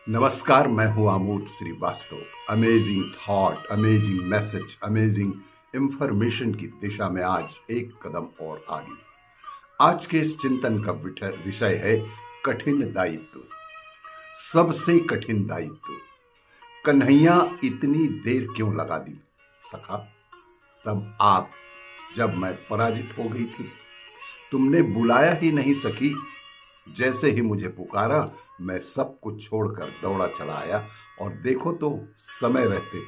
नमस्कार, मैं हूं Amod Srivastava. Amazing thought, amazing message, amazing information की दिशा में आज एक कदम और आगे। आज के इस चिंतन का विषय है कठिन दायित्व। सबसे कठिन दायित्व। कन्हैया इतनी देर क्यों लगा दी सखा? तब आप जब मैं पराजित हो गई थी, तुमने बुलाया ही नहीं सखी। जैसे ही मुझे पुकारा, मैं सब कुछ छोड़कर दौड़ा चला आया और देखो तो समय रहते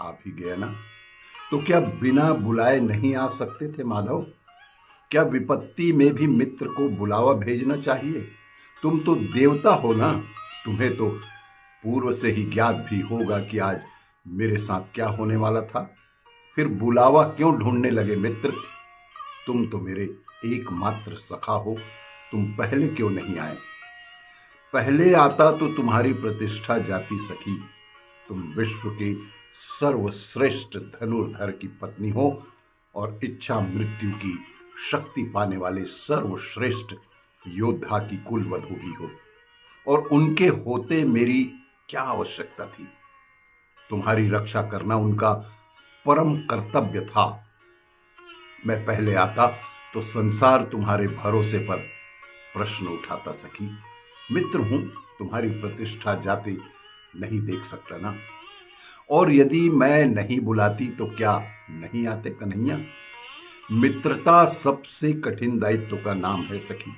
आप ही गया ना। तो क्या बिना बुलाए नहीं आ सकते थे माधव? क्या विपत्ति में भी मित्र को बुलावा भेजना चाहिए? तुम तो देवता हो ना। तुम्हें तो पूर्व से ही ज्ञात भी होगा कि आज मेरे साथ क्या होने वाला था। फिर बुलावा क्यों ढूंढने लगे मित्र? तुम तो मेरे एकमात्र सखा हो, तुम पहले क्यों नहीं आए? पहले आता तो तुम्हारी प्रतिष्ठा जाती सखी। तुम विश्व के सर्वश्रेष्ठ धनुर्धर की पत्नी हो और इच्छा मृत्यु की शक्ति पाने वाले सर्वश्रेष्ठ योद्धा की कुलवधू भी हो। और उनके होते मेरी क्या आवश्यकता थी? तुम्हारी रक्षा करना उनका परम कर्तव्य था। मैं पहले आता तो संसार तुम्हारे भरोसे पर प्रश्न उठाता सखी। मित्र हूं, तुम्हारी प्रतिष्ठा जाते नहीं देख सकता ना। और यदि मैं नहीं बुलाती तो क्या नहीं आते कन्हैया? मित्रता सबसे कठिन दायित्व का नाम है सखी।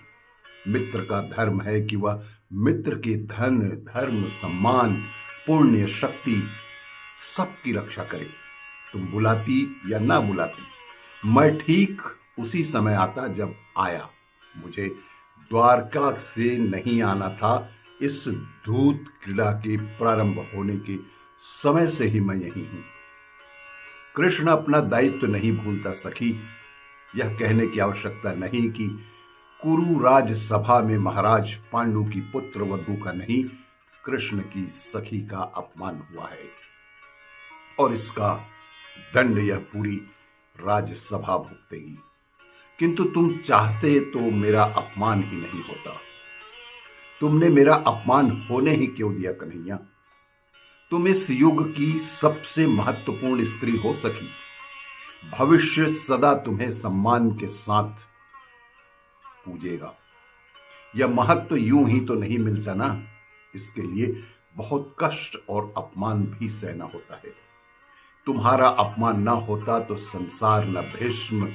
मित्र का धर्म है कि वह मित्र के धन, धर्म, सम्मान, पुण्य, शक्ति सबकी रक्षा करे। तुम बुलाती या ना बुलाती, मैं ठीक उसी समय आता जब आया। मुझे द्वारका से नहीं आना था। इस दूत क्रीड़ा के प्रारंभ होने के समय से ही मैं यही हूं। कृष्ण अपना दायित्व नहीं भूलता सखी। यह कहने की आवश्यकता नहीं कि कुरु राज सभा में महाराज पांडु की पुत्र वधू का नहीं, कृष्ण की सखी का अपमान हुआ है और इसका दंड यह पूरी राजसभा भुगतेगी। किंतु तुम चाहते तो मेरा अपमान ही नहीं होता। तुमने मेरा अपमान होने ही क्यों दिया कन्हैया? तुम इस युग की सबसे महत्वपूर्ण स्त्री हो सकी। भविष्य सदा तुम्हें सम्मान के साथ पूजेगा। यह महत्व यूं ही तो नहीं मिलता ना। इसके लिए बहुत कष्ट और अपमान भी सहना होता है। तुम्हारा अपमान न होता तो संसार न भीष्म,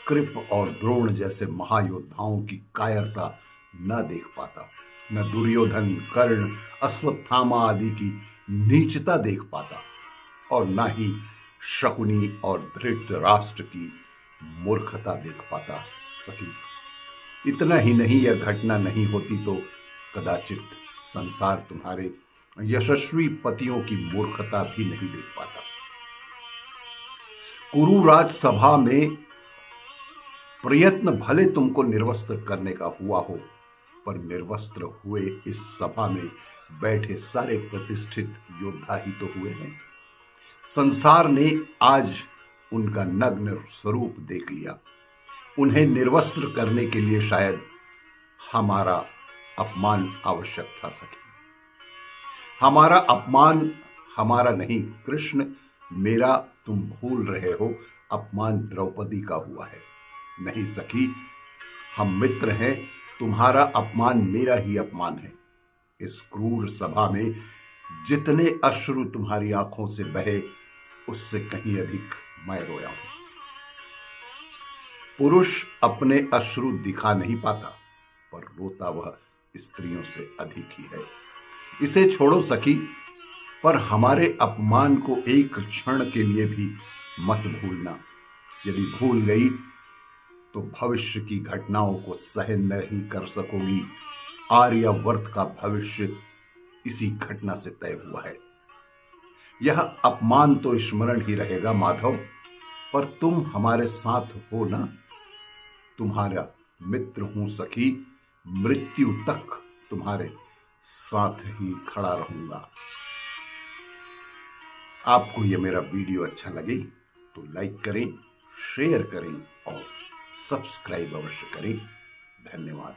कृप और द्रोण जैसे महायोद्धाओं की कायरता न देख पाता, न दुर्योधन, कर्ण, अश्वत्थामा आदि की नीचता देख पाता, और न ही शकुनी और धृतराष्ट्र की मूर्खता देख पाता सखी। इतना ही नहीं, यह घटना नहीं होती तो कदाचित संसार तुम्हारे यशस्वी पतियों की मूर्खता भी नहीं देख पाता। कुरु राज सभा में प्रयत्न भले तुमको निर्वस्त्र करने का हुआ हो, पर निर्वस्त्र हुए इस सभा में बैठे सारे प्रतिष्ठित योद्धा ही तो हुए हैं। संसार ने आज उनका नग्न स्वरूप देख लिया। उन्हें निर्वस्त्र करने के लिए शायद हमारा अपमान आवश्यक था सखी। हमारा अपमान हमारा नहीं कृष्ण, मेरा तुम भूल रहे हो। अपमान द्रौपदी का हुआ है। नहीं सखी, हम मित्र हैं। तुम्हारा अपमान मेरा ही अपमान है। इस क्रूर सभा में जितने अश्रु तुम्हारी आंखों से बहे, उससे कहीं अधिक मैं रोया हूं। पुरुष अपने अश्रु दिखा नहीं पाता, पर रोता वह स्त्रियों से अधिक ही है। इसे छोड़ो सखी, पर हमारे अपमान को एक क्षण के लिए भी मत भूलना। यदि भूल गई तो भविष्य की घटनाओं को सहन नहीं कर सकोगी। आर्यावर्त का भविष्य इसी घटना से तय हुआ है। यह अपमान तो स्मरण ही रहेगा माधव, पर तुम हमारे साथ हो ना। तुम्हारा मित्र हूं सखी, मृत्यु तक तुम्हारे साथ ही खड़ा रहूंगा। आपको यह मेरा वीडियो अच्छा लगे तो लाइक करें, शेयर करें और सब्सक्राइब अवश्य करें। धन्यवाद।